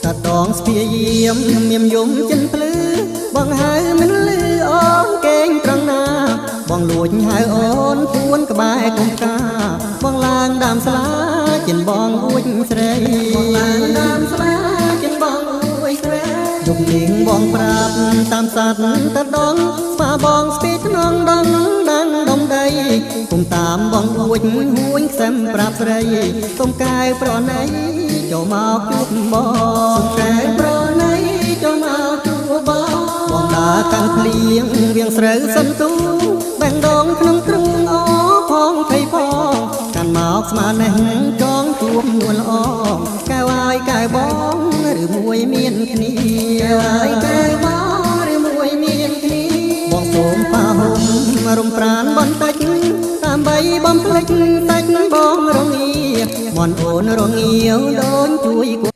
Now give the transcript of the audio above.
តាដងស្ពាយាមមានយំចិនភ្លឺបងហៅមិនលឺអូនកេងត្រង់ណាបងលួចហៅអូនពួនក្បែរកុំកាបងឡើងដើមស្លាចិនបងអួចស្រីបងឡើងដើមស្លាចិនបងអួចស្រីយប់នាងបងប្រាប់តាមសត្វតាដងស្មាបងស្ពីថ្នងដងដាំងដុំដីគុំតាមបងអួចហួយខ្សែមប្រាប់ស្រីគុំកែប្រណីចូលមកជួបបងកែប្រណីចូលមកជួបបងដើរកាន់ភ្លៀងវៀងស្រូវសិនទូបែងដងក្នុងទ្រូងអូផងភ័យផងកាន់មកស្មាននេះចងជួបនួនល្អកែវហើយកែបងឬមួយមានគ្នាហើយកែបងឬមួយមានគ្នាបងសូមប៉ាហុំរំប្រានបន្តិចដើម្បីបំភ្លេចសាច់បងរងាមន់អូនរងាវដូនជួយគ